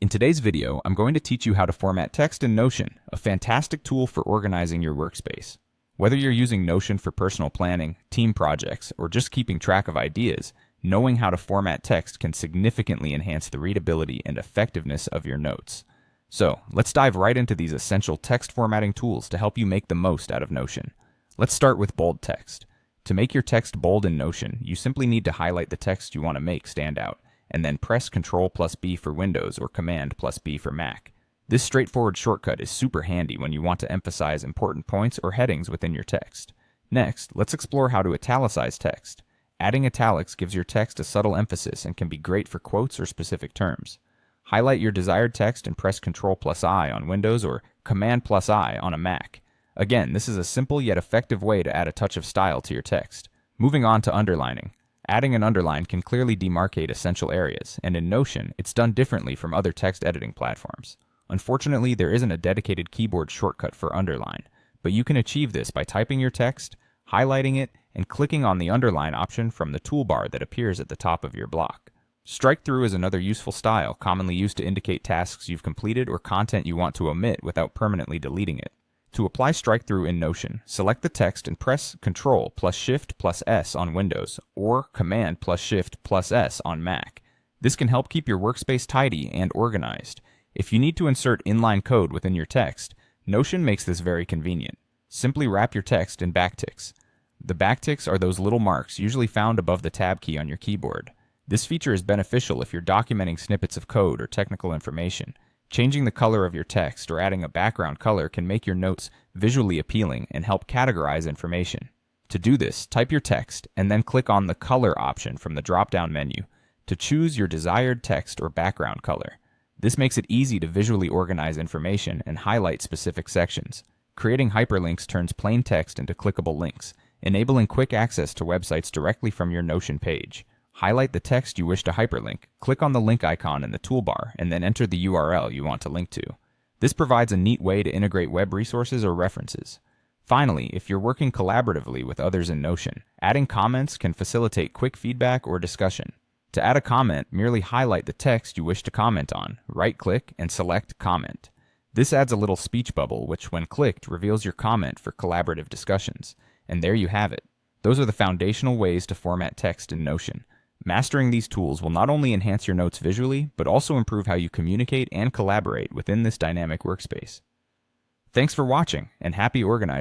In today's video, I'm going to teach you how to format text in Notion, a fantastic tool for organizing your workspace. Whether you're using Notion for personal planning, team projects, or just keeping track of ideas, knowing how to format text can significantly enhance the readability and effectiveness of your notes. So, let's dive right into these essential text formatting tools to help you make the most out of Notion. Let's start with bold text. To make your text bold in Notion, you simply need to highlight the text you want to make stand out, and then press Ctrl+B for Windows or Command+B for Mac. This straightforward shortcut is super handy when you want to emphasize important points or headings within your text. Next, let's explore how to italicize text. Adding italics gives your text a subtle emphasis and can be great for quotes or specific terms. Highlight your desired text and press Ctrl+I on Windows or Command+I on a Mac. Again, this is a simple yet effective way to add a touch of style to your text. Moving on to underlining. Adding an underline can clearly demarcate essential areas, and in Notion, it's done differently from other text editing platforms. Unfortunately, there isn't a dedicated keyboard shortcut for underline, but you can achieve this by typing your text, highlighting it, and clicking on the underline option from the toolbar that appears at the top of your block. Strike through is another useful style commonly used to indicate tasks you've completed or content you want to omit without permanently deleting it. To apply strike through in Notion, select the text and press Ctrl+Shift+S on Windows or Command+Shift+S on Mac. This can help keep your workspace tidy and organized. If you need to insert inline code within your text, Notion makes this very convenient. Simply wrap your text in backticks. The backticks are those little marks usually found above the tab key on your keyboard. This feature is beneficial if you're documenting snippets of code or technical information. Changing the color of your text or adding a background color can make your notes visually appealing and help categorize information. To do this, type your text and then click on the color option from the drop-down menu to choose your desired text or background color. This makes it easy to visually organize information and highlight specific sections. Creating hyperlinks turns plain text into clickable links, enabling quick access to websites directly from your Notion page. Highlight the text you wish to hyperlink, click on the link icon in the toolbar, and then enter the URL you want to link to. This provides a neat way to integrate web resources or references. Finally, if you're working collaboratively with others in Notion, adding comments can facilitate quick feedback or discussion. To add a comment, merely highlight the text you wish to comment on, right-click, and select Comment. This adds a little speech bubble, which when clicked reveals your comment for collaborative discussions. And there you have it. Those are the foundational ways to format text in Notion. Mastering these tools will not only enhance your notes visually, but also improve how you communicate and collaborate within this dynamic workspace. Thanks for watching, and happy organizing.